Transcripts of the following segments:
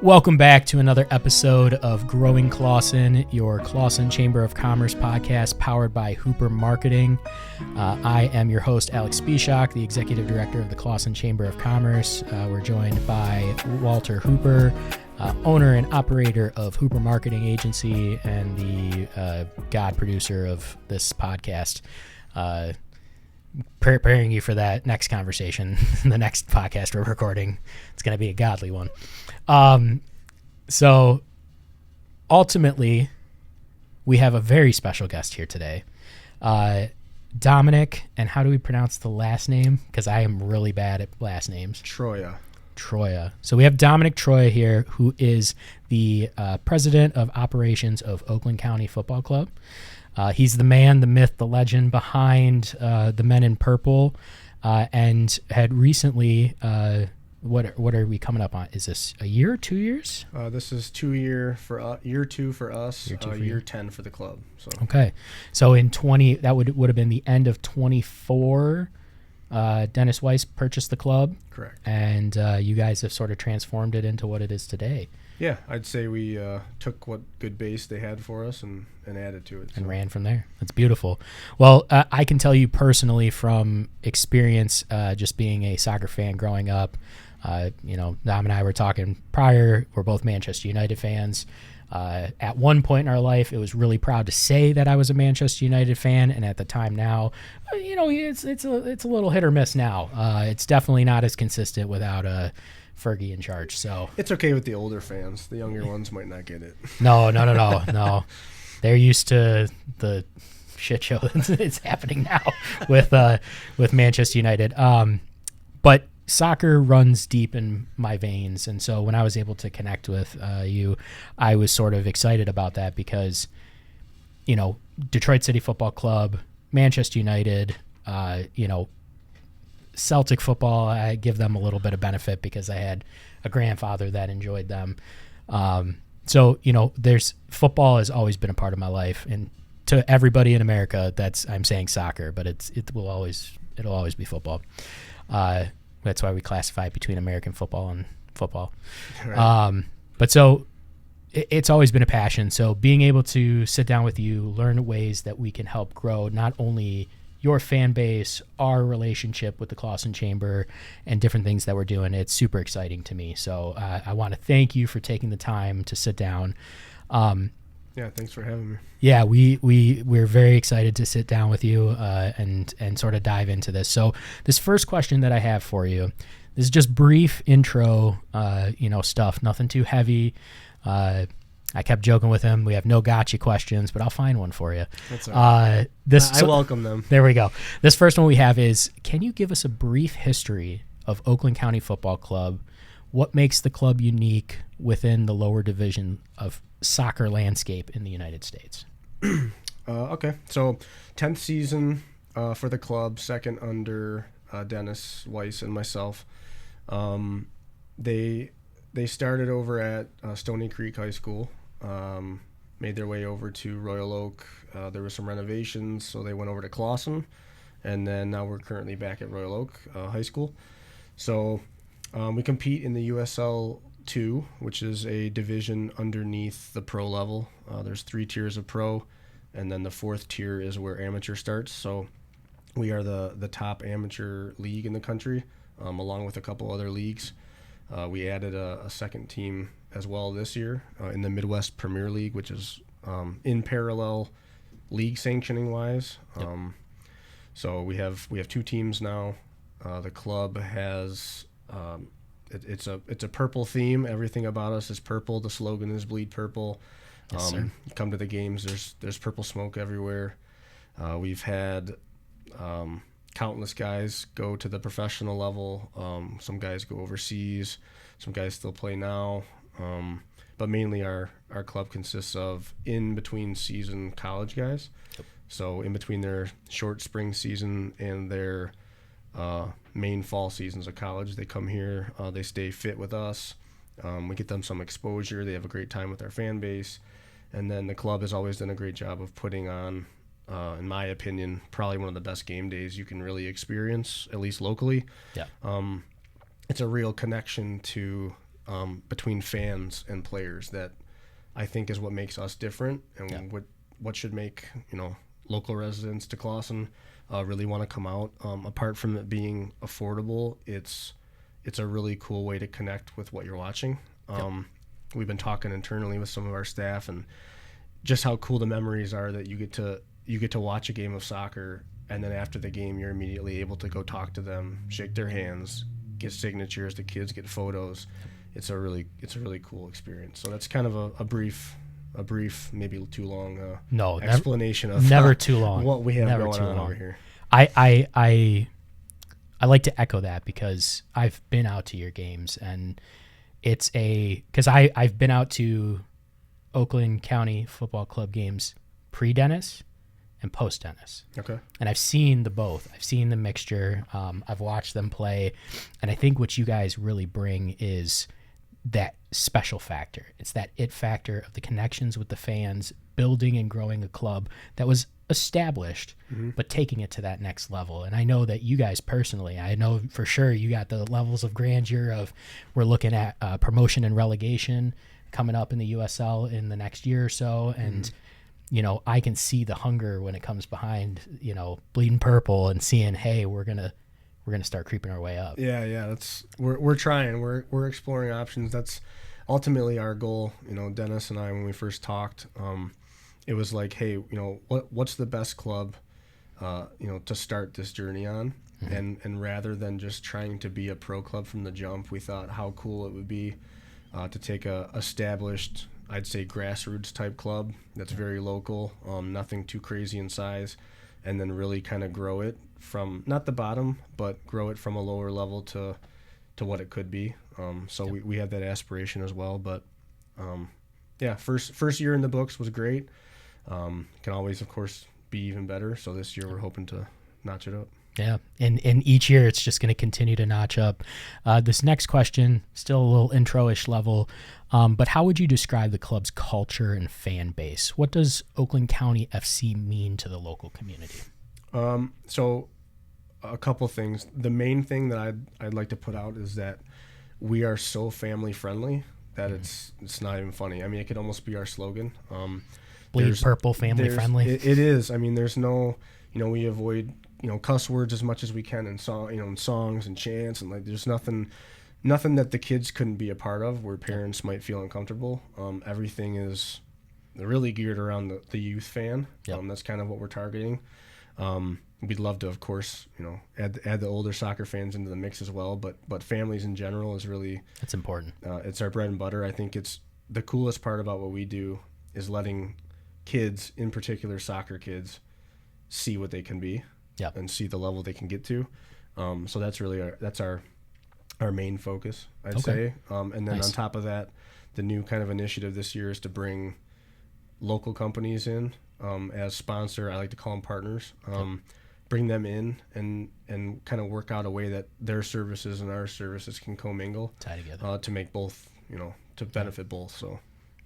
Welcome back to another episode of Growing Clawson, your Clawson Chamber of Commerce podcast powered by Hooper Marketing. I am your host, Alex Spieshak, the Executive Director of the Clawson Chamber of Commerce. We're joined by Walter Hooper, owner and operator of Hooper Marketing Agency and the god producer of this podcast. Preparing you for that next conversation, the next podcast we're recording. It's going to be a godly one. So ultimately, we have a very special guest here today. Dominic, and how do we pronounce the last name? Because I am really bad at last names. Troia. So we have Dominic Troia here, who is the president of operations of Oakland County Football Club. He's the man, the myth, the legend behind the Men in Purple, and had recently, what are we coming up on? Is this a year, 2 years? This is year 2 for us, year 10 for the club. So okay, so in that would have been the end of 24. Dennis Weiss purchased the club. Correct. And you guys have sort of transformed it into what it is today. Yeah, I'd say we took what good base they had for us and added to it. And ran from there. That's beautiful. Well, I can tell you personally from experience, just being a soccer fan growing up, Dom and I were talking prior. We're both Manchester United fans. At one point in our life, it was really proud to say that I was a Manchester United fan, and at the time now, it's a little hit or miss now. It's definitely not as consistent without Fergie in charge. So it's okay with the older fans. The younger ones might not get it. No. They're used to the shit show that's happening now with Manchester United. But soccer runs deep in my veins, and so when I was able to connect with you, I was sort of excited about that because, Detroit City Football Club, Manchester United, Celtic football, I give them a little bit of benefit because I had a grandfather that enjoyed them. There's football has always been a part of my life, and to everybody in America, I'm saying soccer, but it'll always be football. That's why we classify it between American football and football. Right. But so it's always been a passion. So being able to sit down with you, learn ways that we can help grow not only your fan base, our relationship with the Clawson Chamber, and different things that we're doing, it's super exciting to me. So I want to thank you for taking the time to sit down. Yeah, thanks for having me. Yeah, we're very excited to sit down with you and sort of dive into this. So this first question that I have for you, this is just brief intro, stuff, nothing too heavy. I kept joking with him. We have no gotcha questions, but I'll find one for you. That's all right. I welcome them. There we go. This first one we have is, can you give us a brief history of Oakland County Football Club? What makes the club unique within the lower division of soccer landscape in the United States? Okay. So 10th season for the club, second under Dennis Weiss and myself. They started over at Stony Creek High School, made their way over to Royal Oak. There were some renovations, so they went over to Clawson, and then now we're currently back at Royal Oak High School. So we compete in the USL 2, which is a division underneath the pro level. There's 3 tiers of pro, and then the 4th tier is where amateur starts. So we are the top amateur league in the country, along with a couple other leagues. We added a second team as well this year in the Midwest Premier League, which is in parallel league sanctioning wise. Yep. So we have 2 teams now. The club has it's a purple theme. Everything about us is purple. The slogan is Bleed Purple. Yes, sir. Come to the games. There's purple smoke everywhere. We've had countless guys go to the professional level. Some guys go overseas. Some guys still play now. But mainly our club consists of in between season college guys. Yep. So in between their short spring season and their main fall seasons of college, they come here. They stay fit with us. We get them some exposure. They have a great time with our fan base. And then the club has always done a great job of putting on, in my opinion, probably one of the best game days you can really experience, at least locally. Yeah. It's a real connection to between fans and players that I think is what makes us different, and what should make local residents to Clawson really want to come out. Apart from it being affordable, it's a really cool way to connect with what you're watching. We've been talking internally with some of our staff and just how cool the memories are that you get to watch a game of soccer, and then after the game you're immediately able to go talk to them, shake their hands, get signatures, the kids get photos. It's a really cool experience. So that's kind of a brief, maybe too long explanation of never too long what we have going on over here. I like to echo that because I've been out to your games, and it's because I've been out to Oakland County Football Club games pre-Dennis and post-Dennis. Okay. And I've seen the both. I've seen the mixture. I've watched them play, and I think what you guys really bring is that special factor. It's that it factor of the connections with the fans, building and growing a club that was established, but taking it to that next level. And I know that you guys personally, I know for sure you got the levels of grandeur of we're looking at promotion and relegation coming up in the USL in the next year or so. And, I can see the hunger when it comes behind, bleeding purple and seeing, hey, we're going to start creeping our way up. Yeah. We're trying, we're exploring options. That's ultimately our goal. Dennis and I, when we first talked, it was like, hey, what's the best club, to start this journey on? And rather than just trying to be a pro club from the jump, we thought how cool it would be to take a established, I'd say grassroots type club that's very local, nothing too crazy in size, and then really kind of grow it from not the bottom, but grow it from a lower level to what it could be. We have that aspiration as well. But first year in the books was great. Can always, of course, be even better. So this year we're hoping to notch it up. Yeah, and each year it's just going to continue to notch up. This next question, still a little intro-ish level, but how would you describe the club's culture and fan base? What does Oakland County FC mean to the local community? So a couple things. The main thing that I'd like to put out is that we are so family friendly that it's not even funny. I mean, it could almost be our slogan. Bleed purple, family friendly. It is. I mean, there's no, we avoid, cuss words as much as we can in songs and chants, and there's nothing that the kids couldn't be a part of where parents might feel uncomfortable. Everything is really geared around the youth fan. That's kind of what we're targeting. We'd love to, of course, add the older soccer fans into the mix as well, but families in general is really, that's important. It's our bread and butter. I think it's the coolest part about what we do is letting kids, in particular soccer kids, see what they can be and see the level they can get to. So that's really our main focus, I'd say. And then on top of that, the new kind of initiative this year is to bring local companies in as sponsor. I like to call them partners. Bring them in and kind of work out a way that their services and our services can commingle, tie together, to make both, to benefit both. So,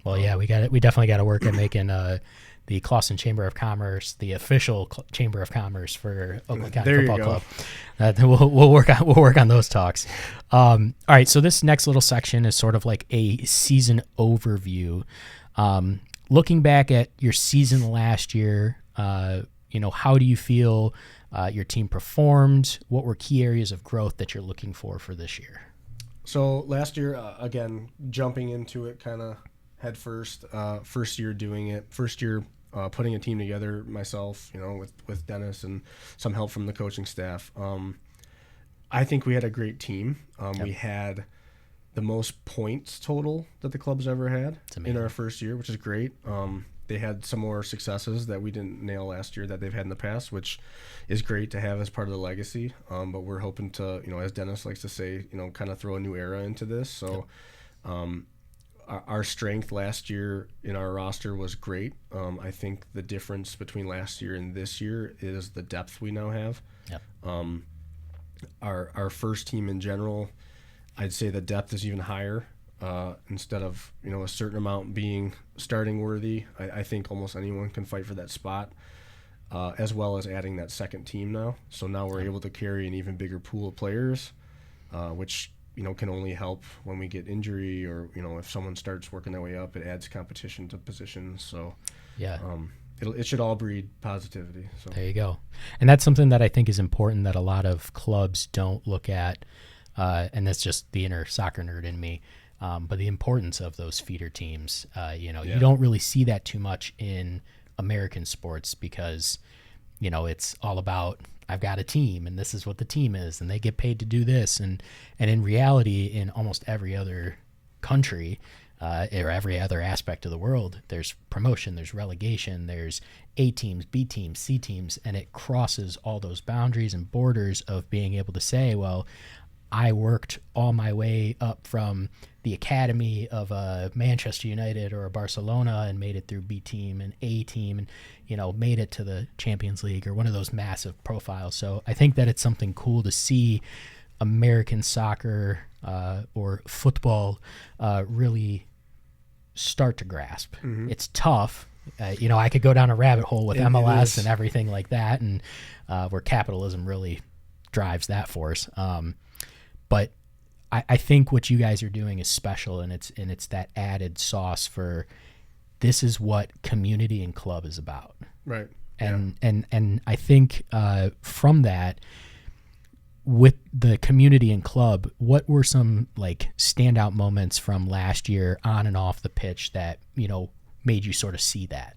well, we definitely got to work at making the Clawson Chamber of Commerce the official Chamber of Commerce for Oakland County Football Club. We'll work on those talks. All right, so this next little section is sort of like a season overview. Looking back at your season last year, how do you feel your team performed? What were key areas of growth that you're looking for this year? So last year, again, jumping into it kind of head first, first year doing it, putting a team together myself, with Dennis and some help from the coaching staff. I think we had a great team. We had the most points total that the club's ever had in our first year, which is great. They had some more successes that we didn't nail last year that they've had in the past, which is great to have as part of the legacy. But we're hoping to, as Dennis likes to say, kind of throw a new era into this. So our strength last year in our roster was great. I think the difference between last year and this year is the depth we now have. Our first team in general, I'd say the depth is even higher. Instead of a certain amount being starting worthy, I think almost anyone can fight for that spot, as well as adding that second team now. So now we're able to carry an even bigger pool of players, which can only help when we get injury or, if someone starts working their way up, it adds competition to positions. So, yeah. It should all breed positivity. So there you go. And that's something that I think is important that a lot of clubs don't look at, and that's just the inner soccer nerd in me, but the importance of those feeder teams. You don't really see that too much in American sports because, it's all about I've got a team and this is what the team is and they get paid to do this. And in reality, in almost every other country, or every other aspect of the world, there's promotion, there's relegation, there's A teams, B teams, C teams, and it crosses all those boundaries and borders of being able to say, well, I worked all my way up from the academy of a Manchester United or a Barcelona and made it through B team and A team and, made it to the Champions League or one of those massive profiles. So I think that it's something cool to see American soccer or football really start to grasp. Mm-hmm. It's tough. I could go down a rabbit hole with MLS and everything like that, and where capitalism really drives that force. But I think what you guys are doing is special, and it's that added sauce for this is what community and club is about. Right. And I think from that, with the community and club, what were some standout moments from last year on and off the pitch that, made you sort of see that?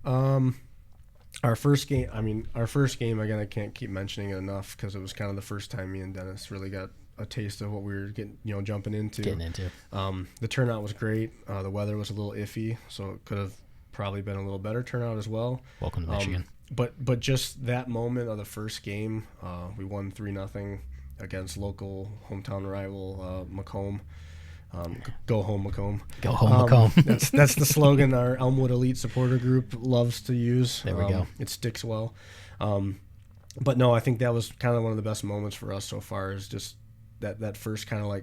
Our first game, again, I can't keep mentioning it enough because it was kind of the first time me and Dennis really got a taste of what we were getting into. The turnout was great. The weather was a little iffy, so it could have probably been a little better turnout as well. Welcome to Michigan. But just that moment of the first game, we won 3-0 against local hometown rival Macomb. Go home, Macomb. Go home, Macomb. That's the slogan our Elmwood Elite supporter group loves to use. There we go. It sticks well. But no, I think that was kind of one of the best moments for us so far. Is just that first kind of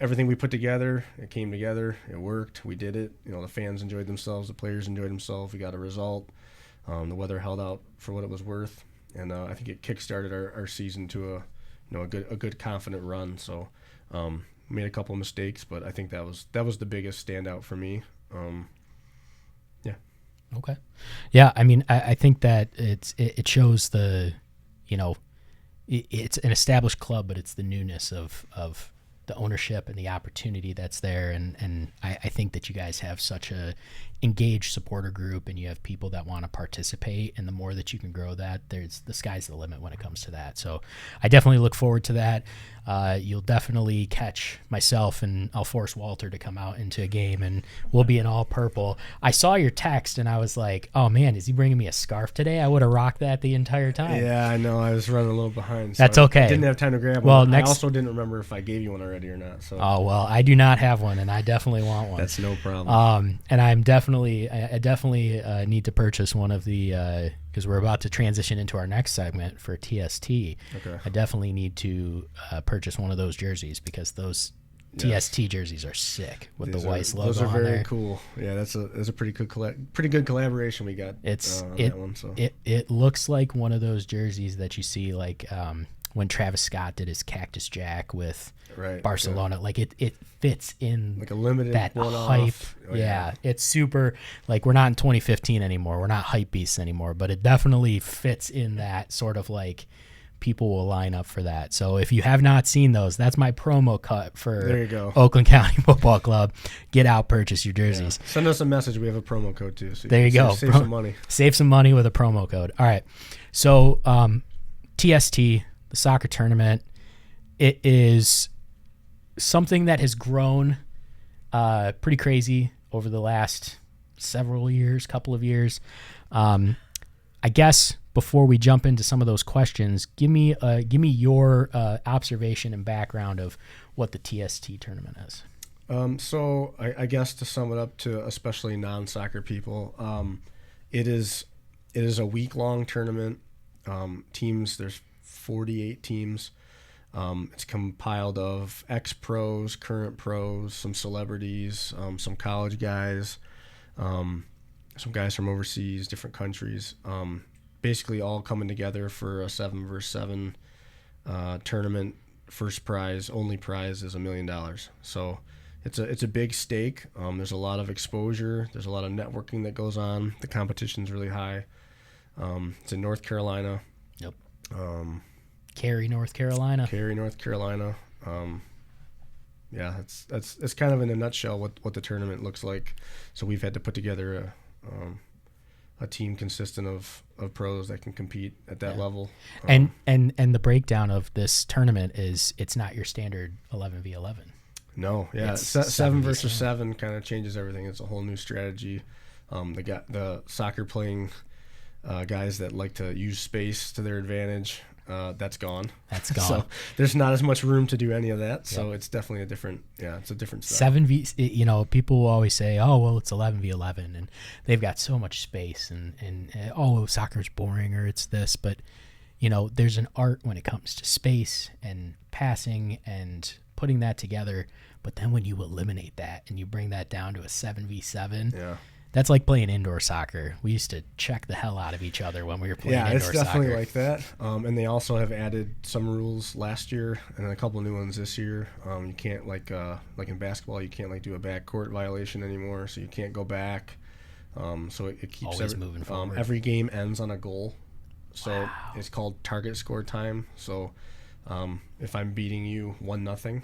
everything we put together, it came together, it worked, we did it. The fans enjoyed themselves, the players enjoyed themselves, we got a result. The weather held out for what it was worth, and I think it kickstarted our season to a good confident run. So made a couple of mistakes, but I think that was the biggest standout for me. Yeah. Okay. Yeah, I think that it shows the, it's an established club, but it's the newness of the ownership and the opportunity that's there. And I think that you guys have such a engaged supporter group and you have people that want to participate. And the more that you can grow that, the sky's the limit when it comes to that. So I definitely look forward to that. You'll definitely catch myself and I'll force Walter to come out into a game and we'll be in all purple. I saw your text and I was like, oh man, is he bringing me a scarf today? I would have rocked that the entire time. Yeah, I know. I was running a little behind. So that's okay. I didn't have time to grab one. I also didn't remember if I gave you one already or not. So. Oh, well, I do not have one and I definitely want one. That's no problem. And I definitely need to purchase one of the, because we're about to transition into our next segment for TST. Okay. I definitely need to purchase one of those jerseys because those TST jerseys are sick with the Weiss logo on there. Those are very cool. Yeah, that's a pretty good collaboration we got. That one. So it looks like one of those jerseys that you see when Travis Scott did his Cactus Jack with Barcelona. Yeah. It fits in like a limited that hype. Yeah, it's super. We're not in 2015 anymore. We're not hype beasts anymore. But it definitely fits in that sort of people will line up for that. So if you have not seen those, that's my promo cut for there you go. Oakland County Football Club. Get out, purchase your jerseys. Yeah. Send us a message. We have a promo code too. So there you go. Save some money. Save some money with a promo code. All right. So TST, the soccer tournament, it is something that has grown pretty crazy over the last couple of years. I guess before we jump into some of those questions, give me your observation and background of what the TST tournament is. So I guess to sum it up to especially non-soccer people, it is a week-long tournament. There's 48 teams. It's compiled of ex-pros, current pros, some celebrities, some college guys, some guys from overseas, different countries, basically all coming together for a 7-versus-7 tournament first prize, only prize, is $1 million. So it's a big stake. There's a lot of exposure. There's a lot of networking that goes on. The competition's really high. It's in North Carolina. Yep. Cary, North Carolina. Yeah, that's kind of in a nutshell what the tournament looks like. So we've had to put together a team consistent of pros that can compete at that level. And the breakdown of this tournament is it's not your standard 11v11. No, yeah, It's 7 versus 7 kind of changes everything. It's a whole new strategy. The soccer playing guys that like to use space to their advantage, that's gone. That's gone. So there's not as much room to do any of that. So it's definitely it's a different style. 7v, people will always say, oh, well, it's 11v11 and they've got so much space and oh, soccer's boring or it's this, but there's an art when it comes to space and passing and putting that together. But then when you eliminate that and you bring that down to a 7v7, that's like playing indoor soccer. We used to check the hell out of each other when we were playing indoor soccer. Yeah, it's definitely like that. And they also have added some rules last year and then a couple new ones this year. You can't like in basketball, you can't do a backcourt violation anymore, so you can't go back. So it keeps always moving forward. Every game ends on a goal, so it's called target score time. So if I'm beating you 1-0,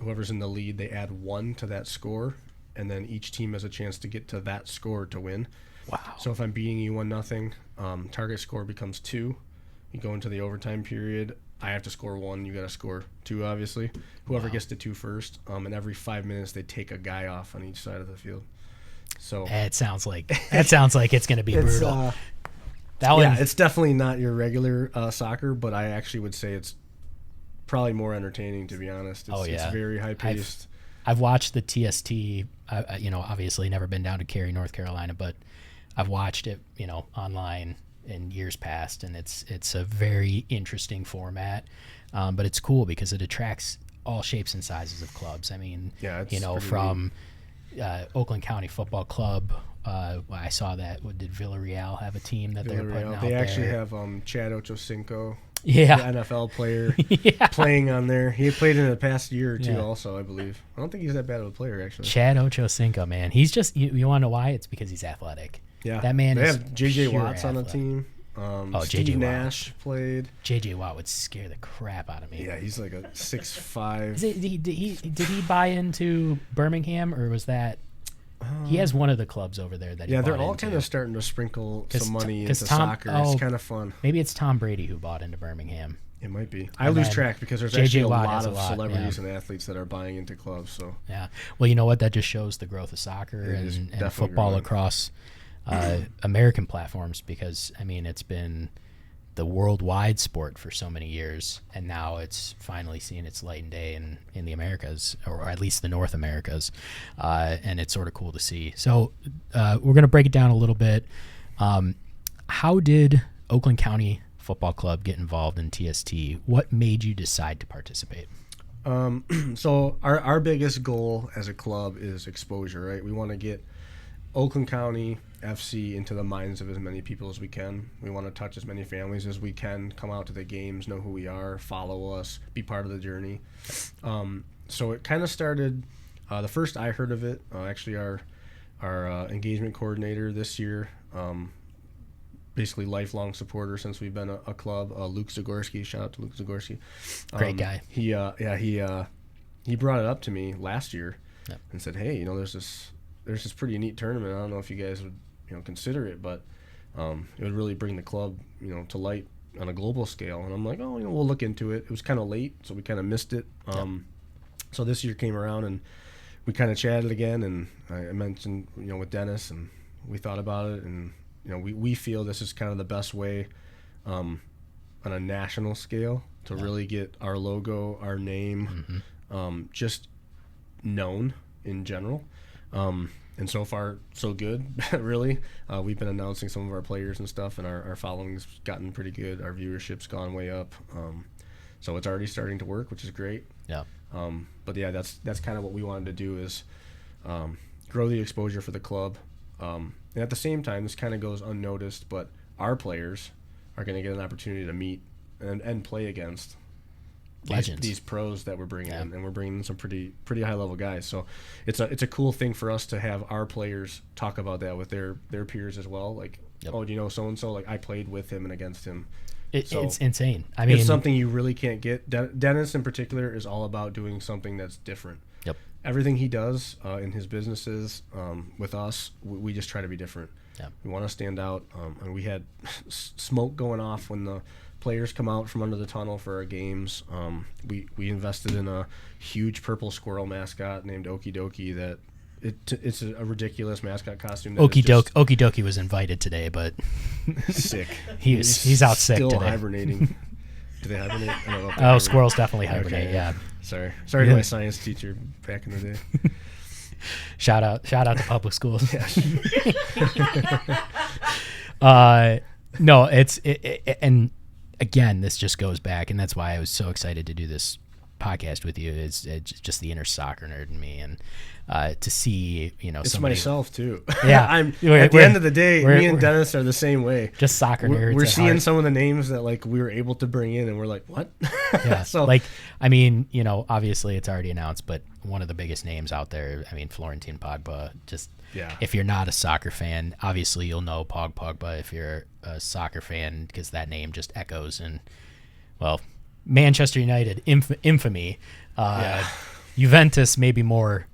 whoever's in the lead, they add 1 to that score. And then each team has a chance to get to that score to win. Wow. So if I'm beating you 1-0, target score becomes 2. You go into the overtime period. I have to score 1. You got to score 2, obviously. Whoever gets to 2 first. And every 5 minutes they take a guy off on each side of the field. So it sounds like it's going to be brutal. It's definitely not your regular soccer, but I actually would say it's probably more entertaining, to be honest. It's very high paced. I've watched the TST, obviously never been down to Cary, North Carolina, but I've watched it, online in years past, and it's a very interesting format. But it's cool because it attracts all shapes and sizes of clubs. I mean, from Oakland County Football Club. I saw that. Did Villarreal have a team that they're putting out there? They actually have Chad Ochocinco. Yeah, the NFL player playing on there. He played in the past year or two also, I believe. I don't think he's that bad of a player, actually. Chad Ochocinco, man. He's just, you want to know why? It's because he's athletic. Yeah. That man they is have J.J. Watts athletic. on the team. J.J. Steve Nash played. J.J. Watt would scare the crap out of me. Yeah, he's like a 6'5". Did he buy into Birmingham, or was that... He has one of the clubs over there that he bought they're all into. kind of starting to sprinkle some money into soccer. It's kind of fun. Maybe it's Tom Brady who bought into Birmingham. It might be. I lose track because there's actually a lot of celebrities and athletes that are buying into clubs. So yeah, well, you know what? That just shows the growth of soccer and football across American platforms, because I mean it's been the worldwide sport for so many years, and now it's finally seeing its light and day in the Americas, or at least the North Americas, and it's sort of cool to see. So we're going to break it down a little bit. How did Oakland County Football Club get involved in TST? What made you decide to participate? So our biggest goal as a club is exposure, right? We want to get Oakland County FC into the minds of as many people as we can. We want to touch as many families as we can, come out to the games, know who we are, follow us, be part of the journey. So it kind of started, the first I heard of it, actually our engagement coordinator this year, basically lifelong supporter since we've been a club, Luke Zagorski. Shout out to Luke Zagorski. Great guy. He brought it up to me last year and said, hey, there's this pretty neat tournament. I don't know if you guys would consider it, but it would really bring the club to light on a global scale. And I'm like, we'll look into it. It was kind of late, so we kind of missed it. So this year came around and we kind of chatted again, and I mentioned with Dennis, and we thought about it, and we feel this is kind of the best way on a national scale to really get our logo, our name, just known in general. And so far, so good, really. We've been announcing some of our players and stuff, and our following's gotten pretty good. Our viewership's gone way up. So it's already starting to work, which is great. Yeah. But yeah, that's kind of what we wanted to do is grow the exposure for the club. And at the same time, this kind of goes unnoticed, but our players are going to get an opportunity to meet and play against these pros that we're bringing in, and we're bringing in some pretty high level guys. So it's a cool thing for us to have our players talk about that with their peers as well. Like, oh, do you know so and so? Like, I played with him and against him. It's insane. I mean, it's something you really can't get. Dennis in particular is all about doing something that's different. Yep. Everything he does in his businesses with us, we just try to be different. Yep. We want to stand out. And we had smoke going off when the players come out from under the tunnel for our games. We invested in a huge purple squirrel mascot named Okie Dokie that it's a ridiculous mascot costume. Okie Dokie was invited today, but sick. He's out sick still today. Hibernating. Do they hibernate? I don't know if hibernate. Squirrels definitely hibernate. Okay. Yeah. Sorry to my science teacher back in the day. Shout out to public schools. No, and again, this just goes back, and that's why I was so excited to do this podcast with you. It's just the inner soccer nerd in me, and to see, it's myself too. Yeah, at the end of the day, me and Dennis are the same way. Just soccer nerds. We're seeing some of the names that like we were able to bring in, and we're like, what? Yeah. So like, I mean, obviously it's already announced, but one of the biggest names out there. I mean, Florentin Pogba. Just if you're not a soccer fan, obviously you'll know Pogba if you're a soccer fan, because that name just echoes. And well, Manchester United infamy. Juventus maybe more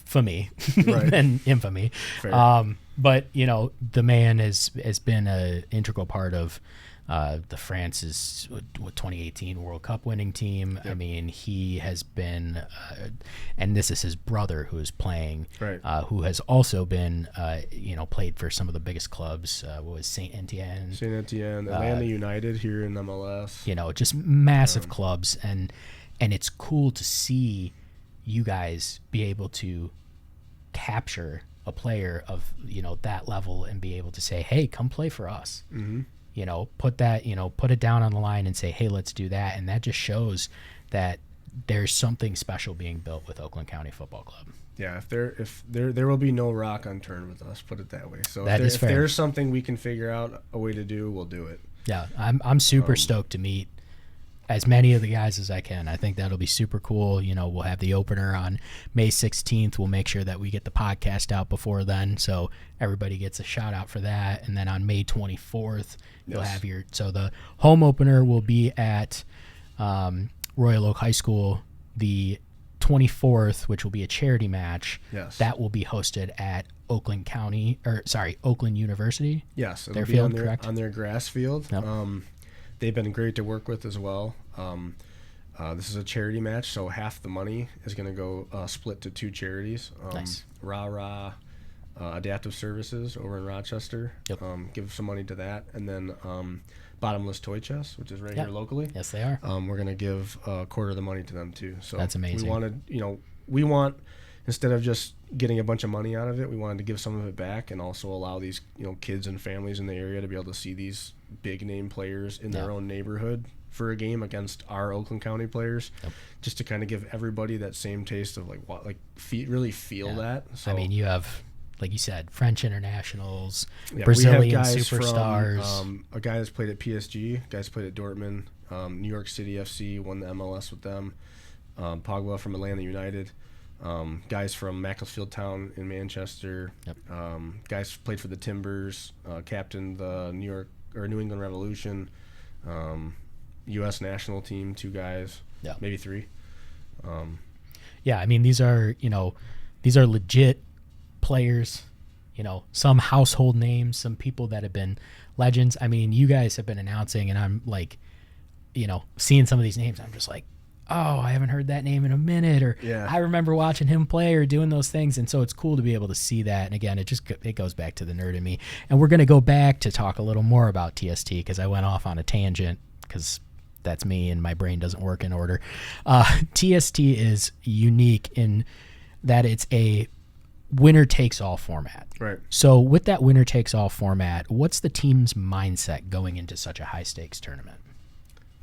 infamy than infamy. But the man has been an integral part of the France's 2018 World Cup winning team. Yep. I mean, he has been, and this is his brother who is playing, who has also been, played for some of the biggest clubs. What was Saint Etienne, Atlanta United here in MLS. Just massive clubs, and it's cool to see you guys be able to capture a player of that level and be able to say, hey, come play for us. Mm-hmm. Put it down on the line and say, hey, let's do that. And that just shows that there's something special being built with Oakland County Football Club. Yeah, if there will be no rock unturned with us, put it that way. So if there's something we can figure out a way to do, we'll do it. Yeah, I'm super stoked to meet as many of the guys as I can. I think that'll be super cool. We'll have the opener on May 16th. We'll make sure that we get the podcast out before then, so everybody gets a shout out for that. And then on May 24th, you'll have so the home opener will be at Royal Oak High School. The 24th, which will be a charity match, that will be hosted at Oakland University. Yes, their field, correct? On their grass field. Yep. They've been great to work with as well. This is a charity match, so half the money is going to go split to two charities. Nice. Adaptive Services over in Rochester. Yep. Give some money to that. And then Bottomless Toy Chest, which is right here locally. Yes, they are. We're going to give a quarter of the money to them too. So that's amazing. We want, instead of just getting a bunch of money out of it, we wanted to give some of it back and also allow these kids and families in the area to be able to see these big name players in their own neighborhood for a game against our Oakland County players, just to kind of give everybody that same taste of really feel that. So, I mean, you have, like you said, French internationals, Brazilian superstars. A guy that's played at PSG, guys played at Dortmund, New York City FC, won the MLS with them. Pogba from Atlanta United. Guys from Macclesfield Town in Manchester. Guys played for the Timbers, captained the New England Revolution, U.S. national team, 2 guys, maybe 3. I mean, these are legit players, some household names, some people that have been legends. I mean, you guys have been announcing, and I'm like, seeing some of these names, I'm just like, oh, I haven't heard that name in a minute, or I remember watching him play or doing those things. And so it's cool to be able to see that. And again, it goes back to the nerd in me. And we're going to go back to talk a little more about TST, because I went off on a tangent, because that's me and my brain doesn't work in order. TST is unique in that it's a winner takes all format. Right. So with that winner takes all format, what's the team's mindset going into such a high stakes tournament?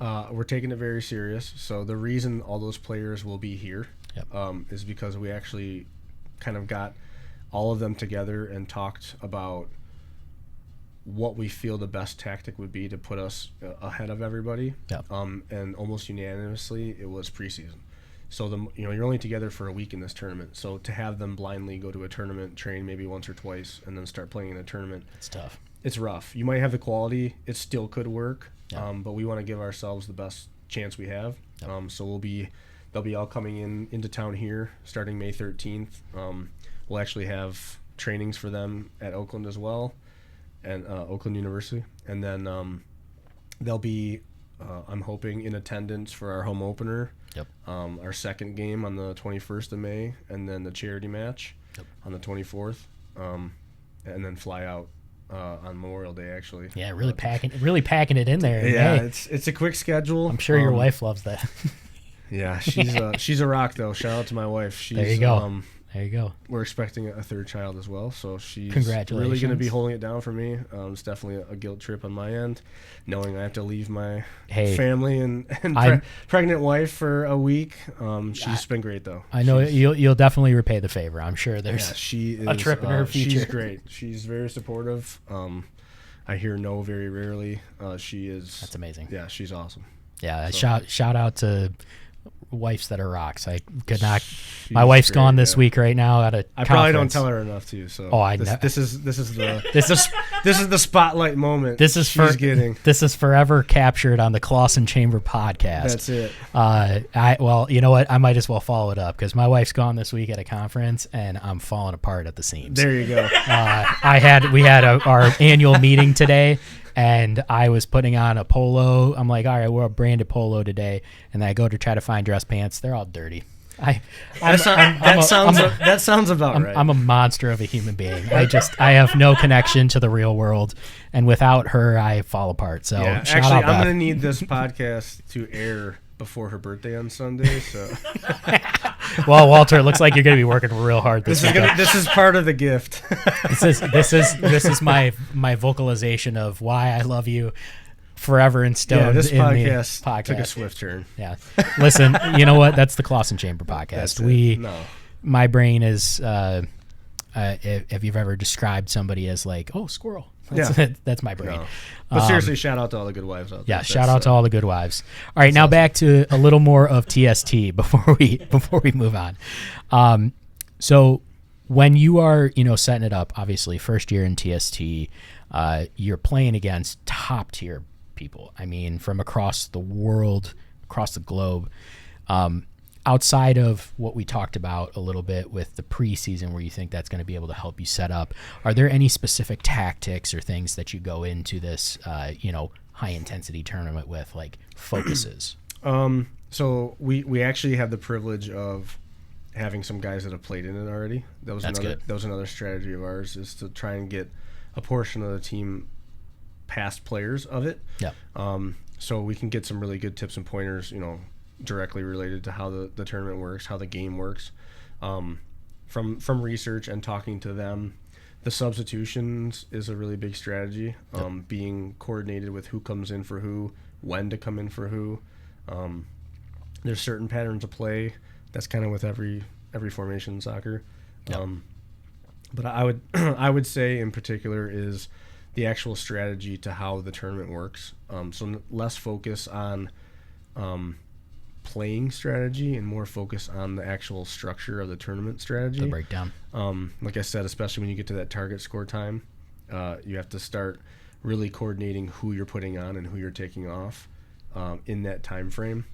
We're taking it very serious. So the reason all those players will be here is because we actually kind of got all of them together and talked about what we feel the best tactic would be to put us ahead of everybody. Yep. And almost unanimously, it was preseason. So you're only together for a week in this tournament. So to have them blindly go to a tournament, train maybe once or twice, and then start playing in a tournament, It's tough. it's rough. You might have the quality; it still could work. Yeah. But we want to give ourselves the best chance we have. Yep. So they'll be all coming into town here starting May 13th. We'll actually have trainings for them at Oakland as well, and Oakland University, and then they'll be, I'm hoping, in attendance for our home opener. Yep. Our second game on the 21st of May, and then the charity match on the 24th, and then fly out on Memorial Day. Actually, Yeah, really packing it in there. yeah, Hey, it's a quick schedule. I'm sure your wife loves that. Yeah, she's a rock though. Shout out to my wife. She's, There you go. There you go. We're expecting a third child as well, so she's Congratulations. really going to be holding it down for me. It's definitely a guilt trip on my end, knowing I have to leave my family and pregnant wife for a week. She's been great though. I know you'll definitely repay the favor. I'm sure there's she is, a trip in her future. She's great. She's very supportive. I hear no very rarely. She is. That's amazing. Yeah, she's awesome. Yeah, So- shout out to wives that are rocks. I could not. My wife's great, gone this yeah. week right now at a I probably don't conference. tell her enough too. So Oh, I this, know. this is the This is this is the spotlight moment. this is she's getting. This is forever captured on the Clawson Chamber podcast. That's it. Well, you know what? I might as well follow it up because my wife's gone this week at a conference and I'm falling apart at the seams. There you go. We had our annual meeting today, and I was putting on a polo. I'm like, all right, we're a branded polo today, and then I go to try to find dress pants. They're all dirty. That sounds about right. I'm a monster of a human being. I have no connection to the real world, and without her, I fall apart. So yeah, shout actually, out, I'm Beth. gonna need this podcast to air before her birthday on Sunday. So Well, Walter, it looks like you're going to be working real hard this week. this is part of the gift. This is my vocalization of why I love you forever in stone. Yeah, this in the podcast took a swift turn. Yeah. Listen, you know what? That's the Clawson Chamber podcast. My brain is, if you've ever described somebody as like, oh, squirrel. That's my brain. No. But seriously, shout out to all the good wives out there. Yeah, shout out to all the good wives. All right, now back to a little more of TST before we move on. So when you are, setting it up, obviously first year in TST, you're playing against top tier people. I mean, from across the world, across the globe. Outside of what we talked about a little bit with the preseason where you think that's going to be able to help you set up, are there any specific tactics or things that you go into this, high intensity tournament with, like focuses? So we actually have the privilege of having some guys that have played in it already. That was another strategy of ours, is to try and get a portion of the team past players of it. Yeah. So we can get some really good tips and pointers, directly related to how the tournament works, how the game works, from research and talking to them. The substitutions is a really big strategy. Being coordinated with who comes in for who, when to come in for who. There's certain patterns of play. That's kind of with every formation in soccer. Yep. But I would say in particular is the actual strategy to how the tournament works. So less focus on playing strategy and more focus on the actual structure of the tournament strategy. The breakdown. Like I said, especially when you get to that target score time, you have to start really coordinating who you're putting on and who you're taking off in that time frame.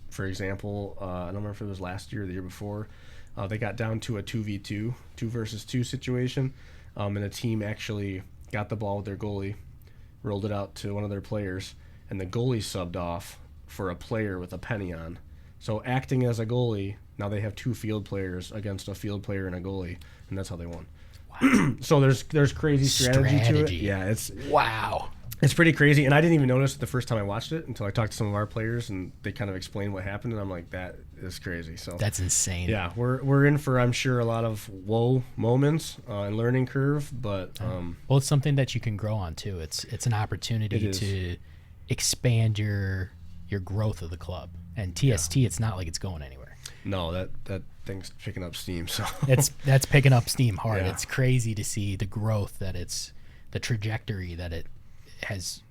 For example, I don't remember if it was last year or the year before, they got down to a 2v2, 2 versus 2 situation, and a team actually got the ball with their goalie, rolled it out to one of their players, and the goalie subbed off for a player with a penny on. So acting as a goalie, now they have 2 field players against a field player and a goalie, and that's how they won. Wow. So there's crazy strategy to it. Yeah, it's pretty crazy, and I didn't even notice it the first time I watched it until I talked to some of our players, and they kind of explained what happened, and I'm like, that is crazy. So that's insane. Yeah, we're in for, I'm sure, a lot of whoa moments and learning curve, but well, it's something that you can grow on too. It's an opportunity to expand your growth of the club. And TST, it's not like it's going anywhere. No, that thing's picking up steam. So that's picking up steam hard. Yeah. It's crazy to see the growth that it's the trajectory that it has,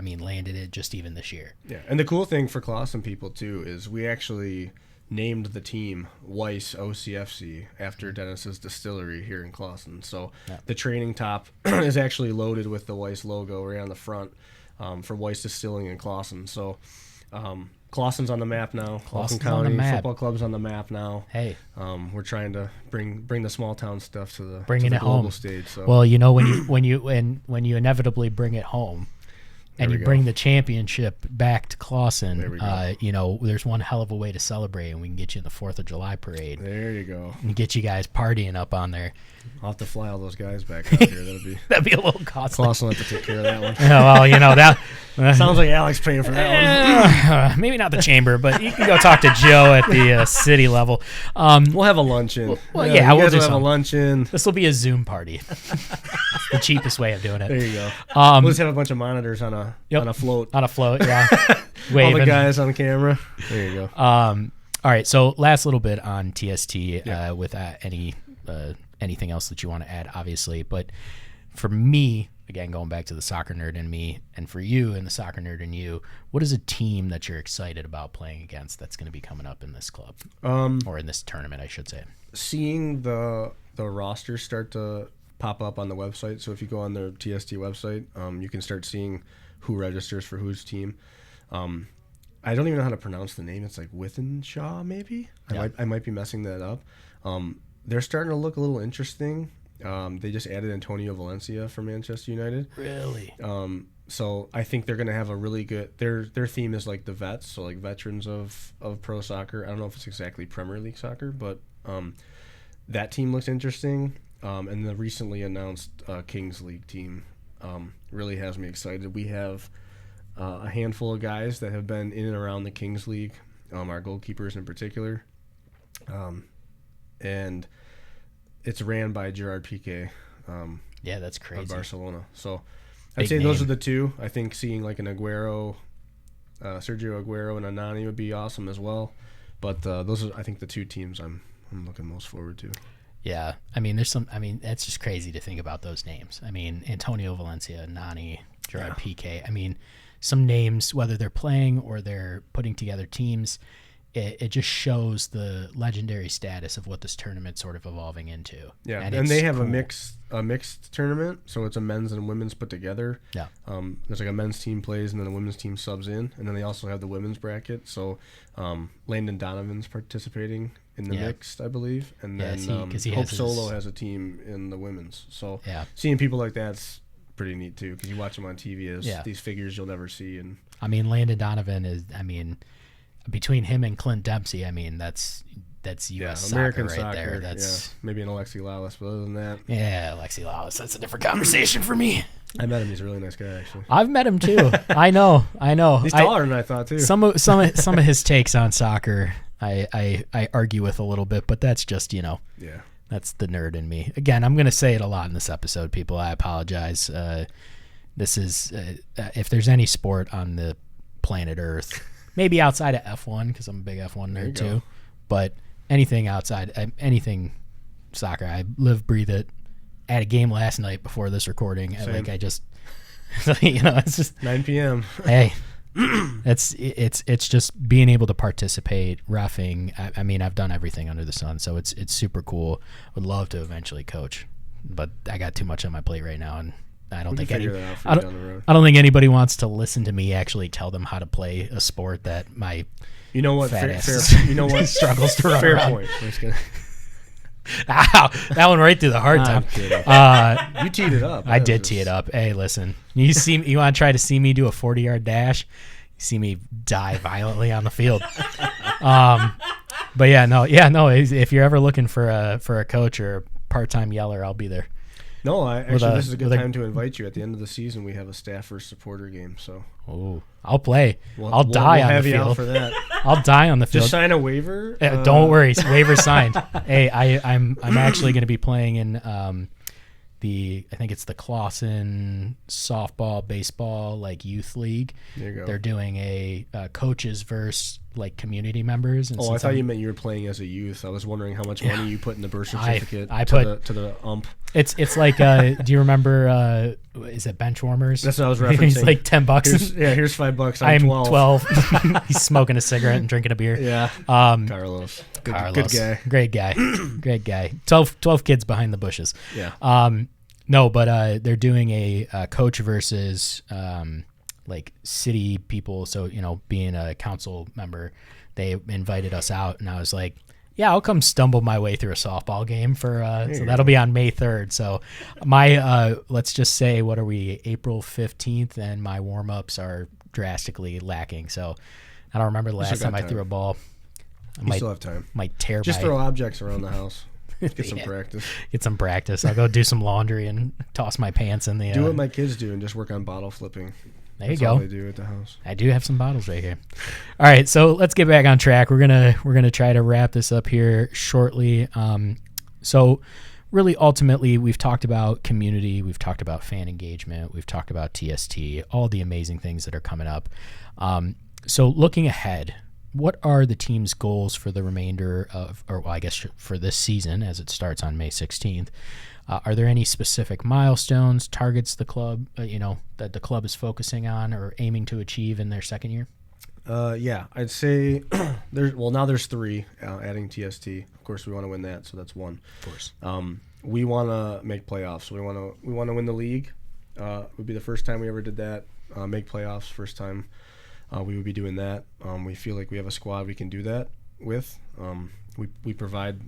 landed it just even this year. Yeah, and the cool thing for Clawson people too is we actually named the team Weiss OCFC after Dennis's distillery here in Clawson. So the training top is actually loaded with the Weiss logo right on the front for Weiss Distilling in Clawson. So Clawson's on the map now. Oakland County Football Club's on the map now. Hey, we're trying to bring the small town stuff to the global home stage. So. Well, when you inevitably bring it home, and you bring the championship back to Clawson, there's one hell of a way to celebrate, and we can get you in the 4th of July parade. There you go. And get you guys partying up on there. I'll have to fly all those guys back out here. That'd be a little costly. Clawson will have to take care of that one. Yeah, well, that sounds like Alex paying for that one. Maybe not the chamber, but you can go talk to Joe at the city level. We'll have a luncheon. We'll just have a luncheon. This will be a Zoom party. It's the cheapest way of doing it. There you go. We'll just have a bunch of monitors on a float. On a float, yeah. All the guys on camera. There you go. All right, so last little bit on TST with anything else that you want to add, obviously. But for me, again, going back to the soccer nerd in me, and for you and the soccer nerd in you, what is a team that you're excited about playing against that's going to be coming up in this club? Or in this tournament, I should say. Seeing the roster start to pop up on the website. So if you go on their TST website, you can start seeing who registers for whose team. I don't even know how to pronounce the name. It's like Withenshaw, maybe? Yeah. I might be messing that up. They're starting to look a little interesting. They just added Antonio Valencia from Manchester United. Really? So I think they're going to have a really good... Their theme is like the vets, so like veterans of pro soccer. I don't know if it's exactly Premier League soccer, but that team looks interesting. And the recently announced Kings League team really has me excited. We have a handful of guys that have been in and around the Kings League, our goalkeepers in particular. And it's ran by Gerard Piqué. Yeah, that's crazy. Of Barcelona. So I'd say those are the two. I think seeing like an Sergio Aguero and a Nani would be awesome as well. But those are, I think, the two teams I'm looking most forward to. Yeah, that's just crazy to think about those names. Antonio Valencia, Nani, Gerard Piqué. Some names, whether they're playing or they're putting together teams, it just shows the legendary status of what this tournament's sort of evolving into. Yeah, and they have a mixed tournament, so it's a men's and women's put together. Yeah. There's like a men's team plays and then a women's team subs in, and then they also have the women's bracket. So Landon Donovan's participating in the mixed, I believe, and then Hope Solo has a team in the women's. So seeing people like that's pretty neat too, because you watch them on TV as these figures you'll never see. And Landon Donovan is, between him and Clint Dempsey, that's U.S. American soccer right there. That's maybe an Alexi Lawless, but other than that, Alexi Lawless. That's a different conversation for me. I met him. He's a really nice guy, actually. I've met him too. I know. He's taller than I thought too. Some of his takes on soccer, I argue with a little bit, but that's just that's the nerd in me. Again, I'm going to say it a lot in this episode, people. I apologize. This is if there's any sport on the planet Earth. Maybe outside of F1, because I'm a big F1 nerd too. But anything outside, anything soccer, I live, breathe it. I had a game last night before this recording. It's just 9 p.m. Hey, it's just being able to participate, reffing. I've done everything under the sun, so it's super cool. Would love to eventually coach, but I got too much on my plate right now, and I don't think anybody wants to listen to me actually tell them how to play a sport that my fat ass struggles to run fair around. Point. Ow, that one right through the heart. You teed it up. I did tee it up. Hey, listen, you want to try to see me do a 40-yard dash? You see me die violently on the field. But if you're ever looking for a coach or a part-time yeller, I'll be there. No, this is a good time to invite you. At the end of the season, we have a staff versus supporter game. So, I'll play. I'll die on the field. You out for that. I'll die on the field. Just sign a waiver. Don't worry, waiver signed. Hey, I'm actually going to be playing in I think it's the Clawson softball, baseball, like youth league. There you go. They're doing a coaches versus like community members. And I thought you meant you were playing as a youth. I was wondering how much money you put in the birth certificate to the ump. It's like, do you remember, is it bench warmers? That's what I was referencing. He's like $10. Here's $5. I'm 12. 12. He's smoking a cigarette and drinking a beer. Yeah. Carlos. Good guy. Great guy. Great guy. 12 kids behind the bushes. Yeah. No, but they're doing a coach versus like city people. So, being a council member, they invited us out, and I was like, yeah, I'll come stumble my way through a softball game so that'll be on May 3rd. So my, let's just say, what are we, April 15th, and my warm-ups are drastically lacking. So I don't remember the last time I threw a ball. You still have time. Might tear Just throw objects around the house. Get some practice. Get some practice. I'll go do some laundry and toss my pants in the... Do what my kids do and just work on bottle flipping. There you That's go. all they do at the house. I do have some bottles right here. All right, so let's get back on track. We're gonna try to wrap this up here shortly. So really, ultimately, we've talked about community, we've talked about fan engagement, we've talked about TST, all the amazing things that are coming up. So looking ahead, what are the team's goals for the remainder of, I guess for this season as it starts on May 16th? Are there any specific milestones, targets the club, that the club is focusing on or aiming to achieve in their second year? Yeah, I'd say there's 3, adding TST. Of course, we want to win that, so that's 1. Of course. We want to make playoffs. We want to win the league. It would be the first time we ever did that. Make playoffs, first time we would be doing that. We feel like we have a squad we can do that with. We provide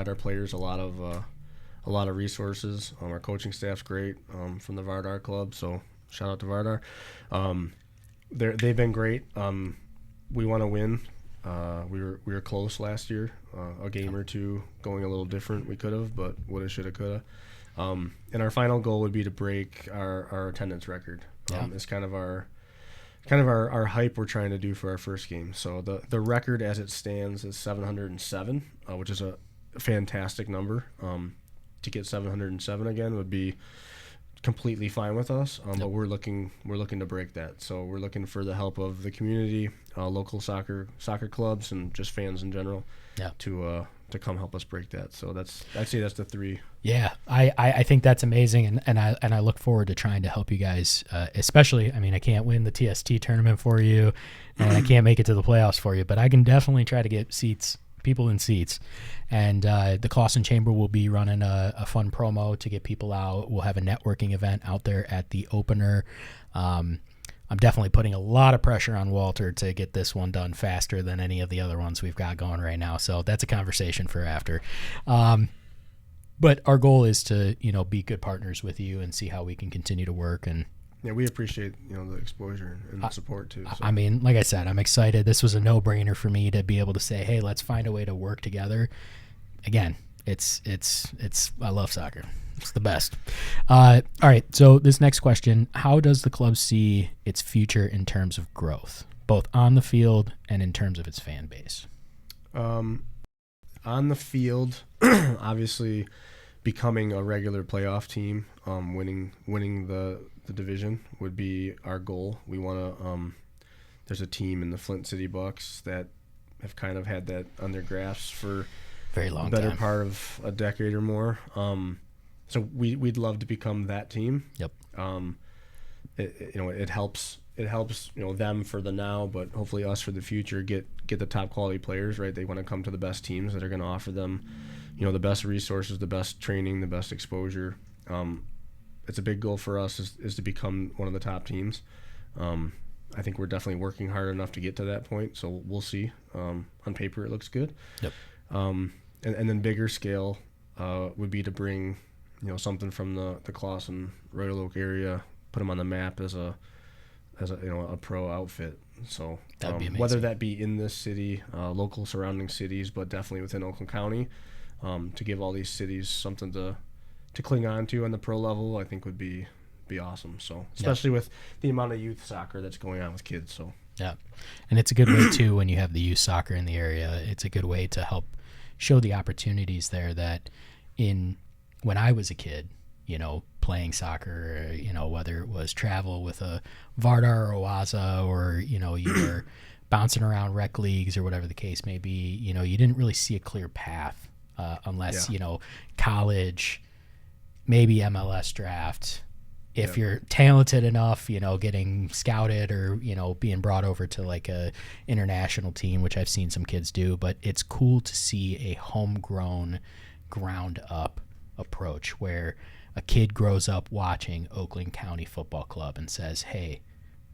our players a lot of resources. Our coaching staff's great from the Vardar Club, so shout out to Vardar. They've been great. We want to win. We were close last year, a game or two going a little different. We could have, but woulda, shoulda, coulda. And our final goal would be to break our attendance record. It's kind of our hype we're trying to do for our first game. So the record as it stands is 707, which is a fantastic number. To get 707 again would be completely fine with us, but we're looking to break that. So we're looking for the help of the community, local soccer clubs, and just fans in general, to come help us break that. So I'd say that's the 3. Yeah, I think that's amazing, and I look forward to trying to help you guys. Especially, I can't win the TST tournament for you, and I can't make it to the playoffs for you, but I can definitely try to get people in seats. And the Clawson Chamber will be running a fun promo to get people out. We'll have a networking event out there at the opener. I'm definitely putting a lot of pressure on Walter to get this one done faster than any of the other ones we've got going right now. So that's a conversation for after. But our goal is to, be good partners with you and see how we can continue to work. And yeah, we appreciate the exposure and the support too. So. Like I said, I'm excited. This was a no-brainer for me to be able to say, hey, let's find a way to work together. Again, it's I love soccer. It's the best. All right, so this next question, how does the club see its future in terms of growth, both on the field and in terms of its fan base? On the field, obviously becoming a regular playoff team, winning the division would be our goal. We want to there's a team in the Flint City Bucks that have kind of had that on their grasp for very long better time. Part of a decade or more. So we'd love to become that team. Yep. It helps them for the now, but hopefully us for the future. Get the top quality players, right? They want to come to the best teams that are going to offer them, the best resources, the best training, the best exposure. It's a big goal for us is to become one of the top teams. I think we're definitely working hard enough to get to that point. So we'll see. On paper, it looks good. Yep. And then bigger scale would be to bring something from the Clawson Royal Oak area, put them on the map as a pro outfit. So that'd be amazing. Whether that be in this city, local surrounding cities, but definitely within Oakland County, to give all these cities something to cling on to on the pro level, I think would be awesome. So especially with the amount of youth soccer that's going on with kids. So yeah, and it's a good way too when you have the youth soccer in the area. It's a good way to help show the opportunities there that when I was a kid, playing soccer, whether it was travel with a Vardar or Waza, or, you were bouncing around rec leagues or whatever the case may be, you didn't really see a clear path unless, college, maybe MLS draft. If you're talented enough, getting scouted or, being brought over to like a international team, which I've seen some kids do, but it's cool to see a homegrown, ground up approach where a kid grows up watching Oakland County Football Club and says, hey,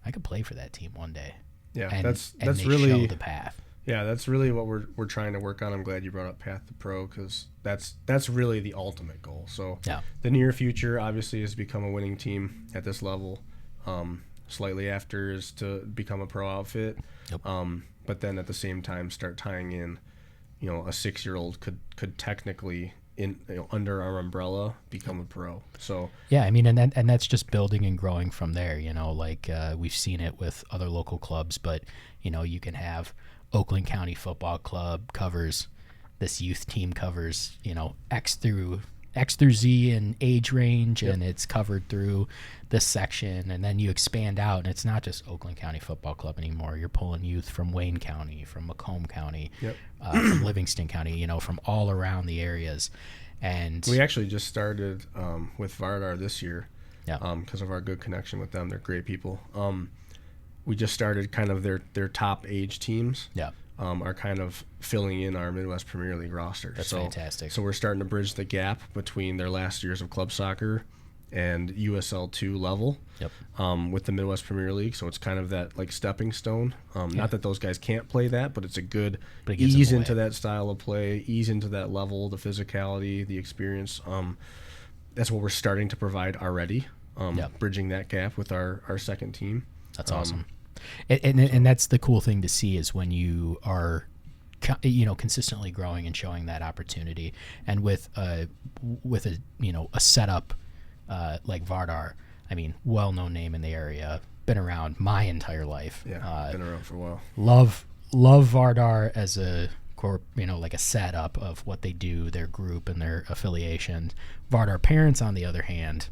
I could play for that team one day. Yeah, and that's they really show the path. Yeah, that's really what we're trying to work on. I'm glad you brought up Path to Pro, because that's really the ultimate goal. So the near future obviously is to become a winning team at this level. Slightly after is to become a pro outfit. Yep. But then at the same time start tying in, a 6-year-old could technically under our umbrella become a pro. So and that's just building and growing from there. We've seen it with other local clubs, but you can have Oakland County Football Club covers this youth team covers X through Z in age range, and it's covered through this section, and then you expand out, and it's not just Oakland County Football Club anymore. You're pulling youth from Wayne County, from Macomb County, from Livingston County, from all around the areas. And we actually just started with Vardar this year because of our good connection with them. They're great people. We just started kind of their top age teams. Are kind of filling in our Midwest Premier League roster. That's fantastic. So we're starting to bridge the gap between their last years of club soccer and USL2 level with the Midwest Premier League. So it's kind of that like stepping stone. Not that those guys can't play that, but it's a good ease into that style of play, ease into that level, the physicality, the experience. That's what we're starting to provide already, bridging that gap with our second team. That's awesome. And that's the cool thing to see is when you are, consistently growing and showing that opportunity, and with a setup like Vardar. I mean, well-known name in the area, been around my entire life. Been around for a while. Love Vardar as a like a setup of what they do, their group and their affiliation. Vardar parents, on the other hand,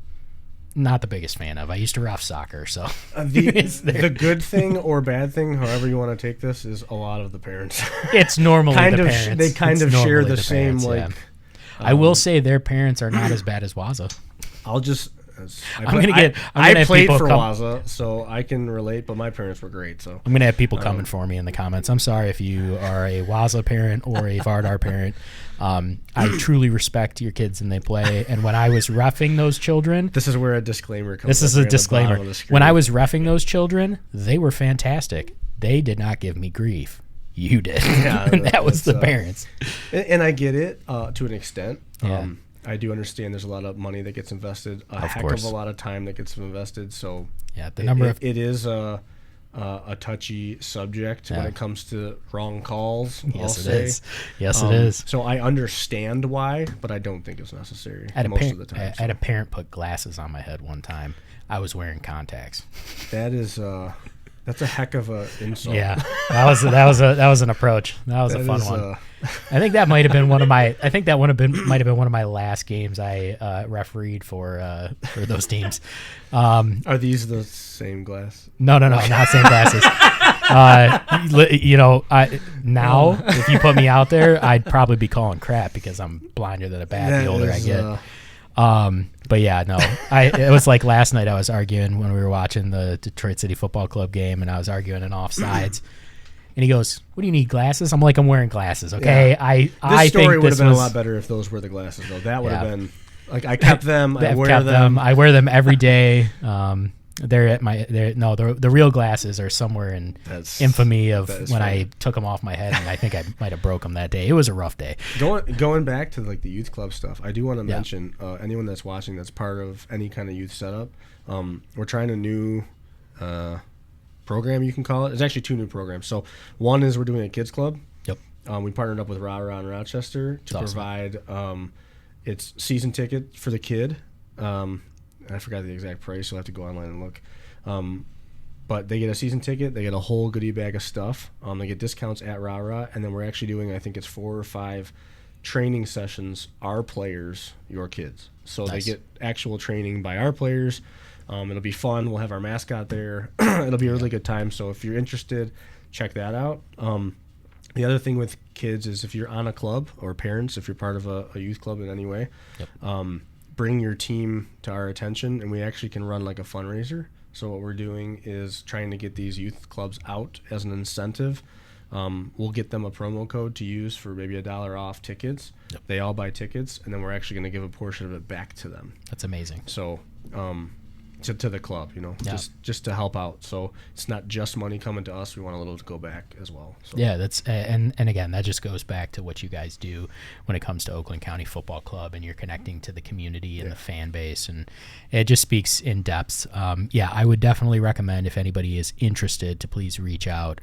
not the biggest fan of. I used to ref soccer, so the good thing or bad thing, however you want to take this, is a lot of the parents. It's normally the parents. They kind of share the same parents, I will say their parents are not as bad as Waza. I played for Waza, so I can relate, but my parents were great. So I'm going to have people coming for me in the comments. I'm sorry if you are a Waza parent or a Vardar parent. I truly respect your kids and they play. And when I was reffing those children... This is where a disclaimer comes. This is a disclaimer. When I was reffing those children, they were fantastic. They did not give me grief. You did. That was the parents. And I get it to an extent. I do understand there's a lot of money that gets invested, of a lot of time that gets invested. So it is a touchy subject when it comes to wrong calls. Yes, it is. So I understand why, but I don't think it's necessary most of the time. I had a parent put glasses on my head one time. I was wearing contacts. That's a heck of a insult. Yeah, that was an approach. That was a fun one. I think that might have been one of my. I think that might have been one of my last games I refereed for those teams. Are these the same glass? No, not same glasses. Now if you put me out there, I'd probably be calling crap because I'm blinder than a bat the older I get. But yeah, no, it was like last night I was arguing when we were watching the Detroit City Football Club game, and I was arguing in offsides. And he goes, "What do you need, glasses?" I'm like, "I'm wearing glasses, okay?" Yeah. This story would have been a lot better if those were the glasses, though. That would have been like I kept them. I wear them. I wear them every day. The real glasses are somewhere in infamy of when funny. I took them off my head, and I think I might have broke them that day. It was a rough day. Going back to like the youth club stuff, I do want to mention anyone that's watching that's part of any kind of youth setup. We're trying a new program, you can call it. It's actually 2 new programs. So one is we're doing a kids club. Yep. We partnered up with Rah Rah in Rochester to provide it's season ticket for the kid. I forgot the exact price, so I'll have to go online and look. But they get a season ticket. They get a whole goodie bag of stuff. They get discounts at Rah Rah, and then we're actually doing, I think it's 4 or 5 training sessions, our players, your kids. So Nice. they get actual training by our players. It'll be fun. We'll have our mascot there. It'll be a really good time. So if you're interested, check that out. The other thing with kids is if you're on a club, or parents, if you're part of a youth club in any way, bring your team to our attention, and we actually can run like a fundraiser. So what we're doing is trying to get these youth clubs out as an incentive. We'll get them a promo code to use for maybe $1 off tickets. Yep. They all buy tickets, and then we're actually going to give a portion of it back to them. That's amazing. So to the club, just to help out. So it's not just money coming to us. We want a little to go back as well. So. Yeah, that's and again, that just goes back to what you guys do when it comes to Oakland County Football Club, and you're connecting to the community and the fan base, and it just speaks in depth. I would definitely recommend, if anybody is interested, to please reach out.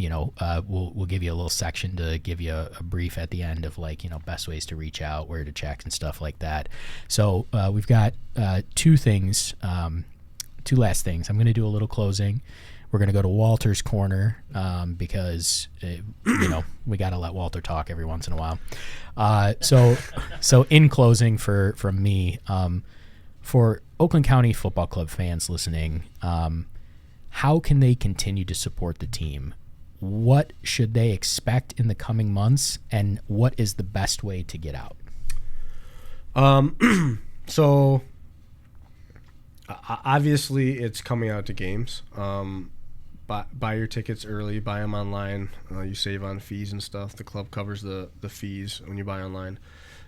We'll give you a little section to give you a brief at the end of best ways to reach out, where to check, and stuff like that. So we've got two last things. I'm going to do a little closing. We're going to go to Walter's corner because we got to let Walter talk every once in a while. So in closing, from me, for Oakland County Football Club fans listening, how can they continue to support the team? What should they expect in the coming months, and what is the best way to get out? So obviously it's coming out to games. Buy your tickets early, buy them online. You save on fees and stuff. The club covers the fees when you buy online.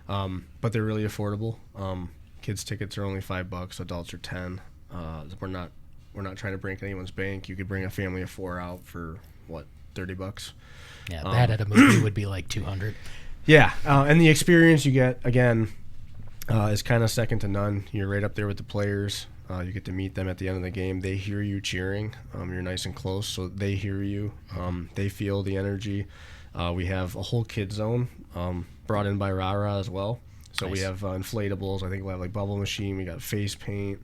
But they're really affordable. Kids tickets are only $5, adults are $10. We're not trying to break anyone's bank. You could bring a family of 4 out for $30. Yeah, that at a movie would be like $200. Yeah, and the experience you get, again, is kind of second to none. You're right up there with the players. You get to meet them at the end of the game. They hear you cheering. You're nice and close, so they hear you. They feel the energy. We have a whole kid zone brought in by Rara as well. So nice. We have inflatables. I think we'll have bubble machine. We got face paint.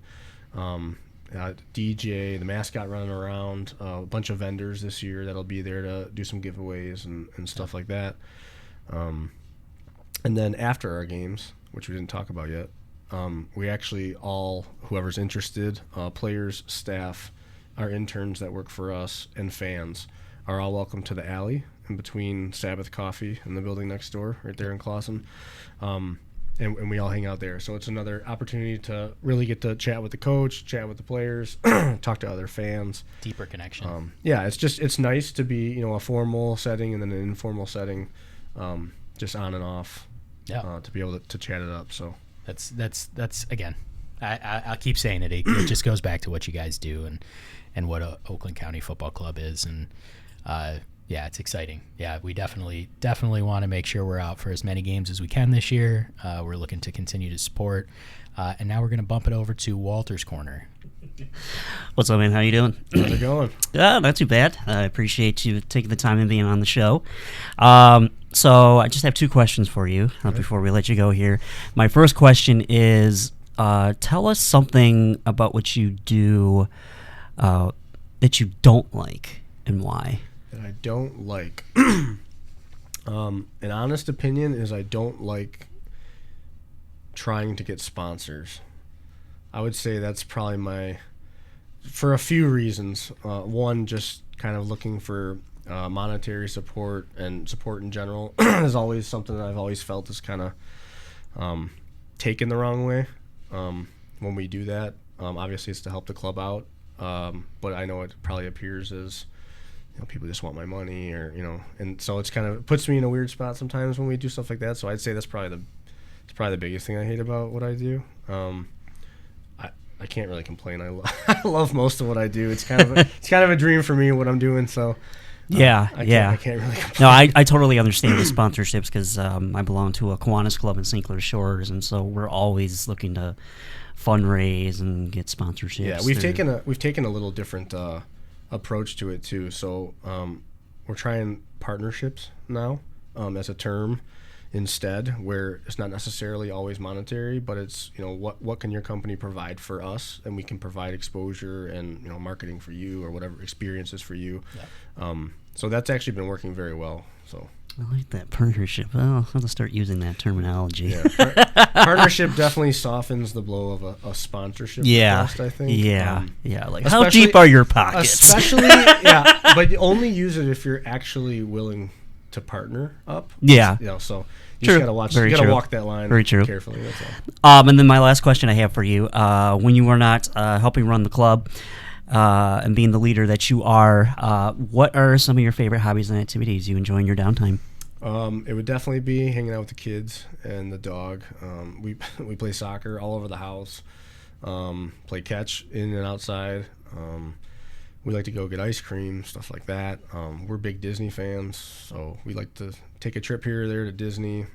DJ, the mascot running around, a bunch of vendors this year that'll be there to do some giveaways and stuff like that. And then after our games, which we didn't talk about yet, we actually whoever's interested, players, staff, our interns that work for us, and fans are all welcome to the alley in between Sabbath Coffee and the building next door right there in Clawson. And we all hang out there. So it's another opportunity to really get to chat with the coach, chat with the players, talk to other fans. Deeper connection. It's nice to be, a formal setting and then an informal setting, just on and off, to be able to chat it up. So that's again, I'll keep saying it. It just goes back to what you guys do and what a Oakland County Football Club is. And, it's exciting. Yeah, we definitely want to make sure we're out for as many games as we can this year. We're looking to continue to support. And now we're going to bump it over to Walter's Corner. What's up, man? How you doing? How's it going? Not too bad. I appreciate you taking the time and being on the show. So I just have 2 questions for you before we let you go here. My first question is, tell us something about what you do that you don't like and why. That I don't like. An honest opinion is I don't like trying to get sponsors. I would say that's probably for a few reasons. One, just kind of looking for monetary support and support in general is always something that I've always felt is kind of taken the wrong way when we do that. Obviously, it's to help the club out, but I know it probably appears as people just want my money, or and so it's kind of puts me in a weird spot sometimes when we do stuff like that. So I'd say that's probably the biggest thing I hate about what I do. I can't really complain. I love most of what I do. It's kind of a dream for me what I'm doing. So I can't really complain. No, I totally understand the sponsorships because I belong to a Kiwanis club in St. Clair Shores, and so we're always looking to fundraise and get sponsorships. Yeah, we've taken a little different approach to it too. So we're trying partnerships now as a term instead, where it's not necessarily always monetary, but it's what can your company provide for us, and we can provide exposure and marketing for you or whatever experiences for you. So that's actually been working very well. So I like that partnership. Well, I'll have to start using that terminology. Yeah, partnership definitely softens the blow of a sponsorship request, I think. Yeah. Like, how deep are your pockets? Especially, yeah, but only use it if you're actually willing to partner up. Yeah. So you True. just gotta watch. Very you gotta true. walk that line Very true. carefully. That's all. And then my last question I have for you: when you were not helping run the club and being the leader that you are, what are some of your favorite hobbies and activities you enjoy in your downtime? It would definitely be hanging out with the kids and the dog. We play soccer all over the house. Play catch in and outside. We like to go get ice cream, stuff like that. We're big Disney fans, so we like to take a trip here or there to Disney.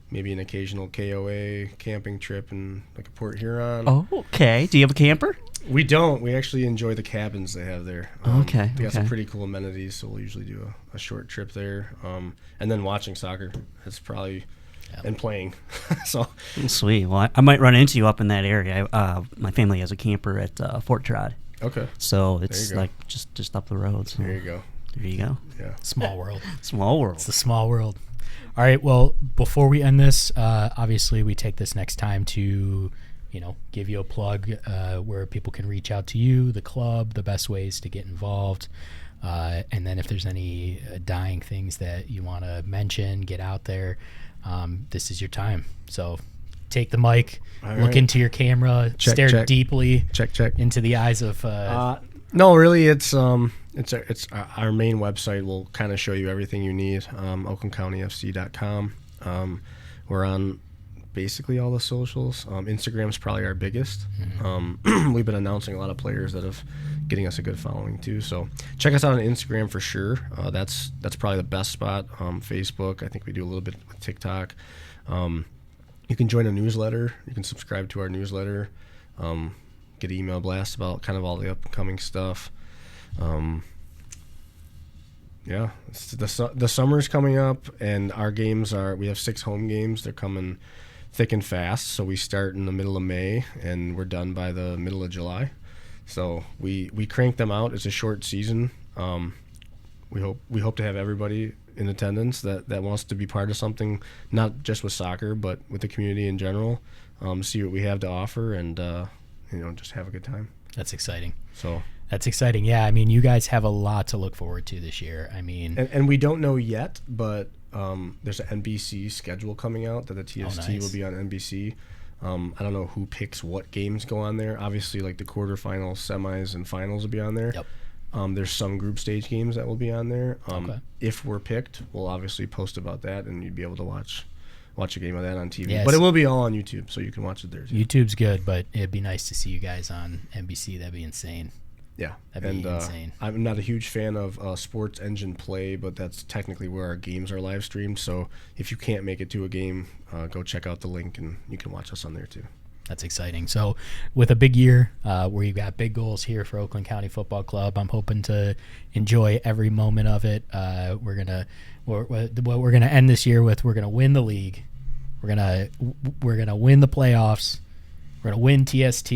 Maybe an occasional KOA camping trip in like a Port Huron. Oh, okay. Do you have a camper? We don't. We actually enjoy the cabins they have there. Okay. They got some pretty cool amenities, so we'll usually do a short trip there. And then watching soccer. It's probably and playing. So Sweet. Well, I might run into you up in that area. My family has a camper at Fort Trod. okay. So it's like just up the road. So There you go. There you go. Yeah. Small world. Small world. It's a small world. All right. Well, before we end this, obviously we take this next time to, give you a plug where people can reach out to you, the club, the best ways to get involved. And then if there's any dying things that you want to mention, get out there, this is your time. So take the mic, look into your camera, stare deeply into the eyes of... No, really, it's our main website will kind of show you everything you need. OaklandCountyFC.com. We're on basically all the socials. Instagram's probably our biggest. We've been announcing a lot of players that have getting us a good following too. So check us out on Instagram for sure. That's probably the best spot. Facebook, I think we do a little bit with TikTok. You can join a newsletter. You can subscribe to our newsletter. Get email blasts about kind of all the upcoming stuff. The summer's coming up, and our games we have 6 home games. They're coming thick and fast, so we start in the middle of May, and we're done by the middle of July. So we crank them out. It's a short season. We hope to have everybody in attendance that wants to be part of something, not just with soccer, but with the community in general. See what we have to offer, and just have a good time. That's exciting. That's exciting. Yeah, I mean, you guys have a lot to look forward to this year. I mean, and we don't know yet, but there's an NBC schedule coming out that the TST will be on NBC. I don't know who picks what games go on there. Obviously, like the quarterfinals, semis, and finals will be on there. Yep. There's some group stage games that will be on there. If we're picked, we'll obviously post about that, and you'd be able to watch a game of that on TV. Yes. But it will be all on YouTube, so you can watch it there too. YouTube's good, but it'd be nice to see you guys on NBC. That'd be insane. Yeah. That'd be insane. I'm not a huge fan of Sports Engine Play, but that's technically where our games are live streamed. So if you can't make it to a game, go check out the link, and you can watch us on there too. That's exciting. So with a big year where you've got big goals here for Oakland County Football Club, I'm hoping to enjoy every moment of it. We're gonna end this year with, we're gonna win the league. We're gonna win the playoffs. We're gonna win TST,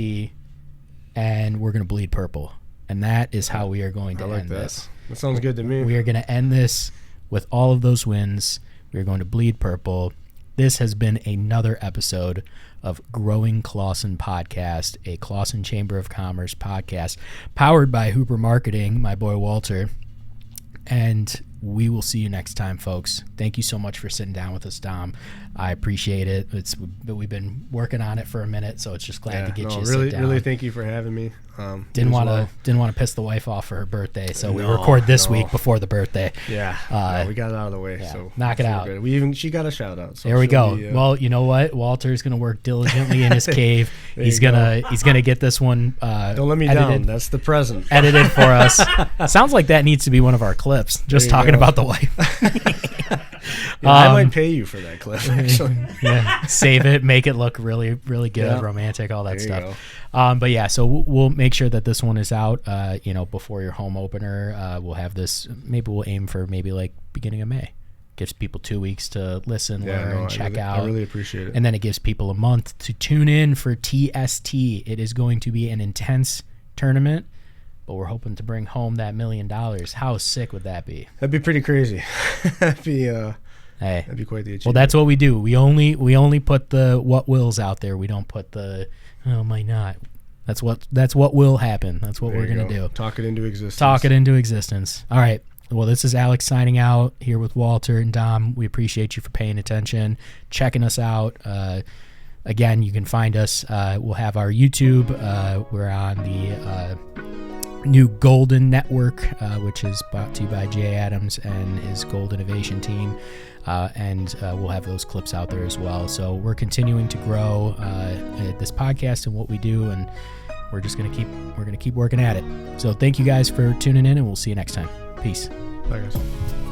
and we're gonna bleed purple. And that is how we are going to end this. That sounds good to me. We are going to end this with all of those wins. We are going to bleed purple. This has been another episode of Growing Clawson Podcast, a Clawson Chamber of Commerce podcast powered by Hooper Marketing, my boy Walter. And we will see you next time, folks. Thank you so much for sitting down with us, Dom. I appreciate it. We've been working on it for a minute, so it's just glad to get you to sit down. Really, thank you for having me. Didn't want to piss the wife off for her birthday, so we record this week before the birthday. Yeah, we got it out of the way. Yeah, so knock it out. Good. She got a shout out. So there we go. Well, you know what? Walter's gonna work diligently in his cave. He's gonna get this one. Don't let me edited, down. That's the present. Edited for us. Sounds like that needs to be one of our clips. Just talking about the wife. I might pay you for that clip. Actually. Yeah, save it, make it look really, really good, romantic, all that stuff. But yeah, so we'll make sure that this one is out. Before your home opener. We'll have this. Maybe we'll aim for like beginning of May. Gives people 2 weeks to listen, learn, check out. I really appreciate it. And then it gives people a month to tune in for TST. It is going to be an intense tournament. but we're hoping to bring home that $1 million. How sick would that be? That'd be pretty crazy. That'd be Hey, that'd be quite the achievement. well, that's what we do. We only put the what wills out there. We don't put the might not. That's what will happen. That's what we're gonna do. Talk it into existence. Talk it into existence. All right. Well, this is Alex signing out here with Walter and Dom. We appreciate you for paying attention, checking us out. Again, you can find us. We'll have our YouTube. We're on the new Golden Network, which is brought to you by Jay Adams and his Gold Innovation team. And we'll have those clips out there as well. So we're continuing to grow this podcast and what we do, and we're gonna keep working at it. So thank you guys for tuning in, and we'll see you next time. Peace. Bye, guys.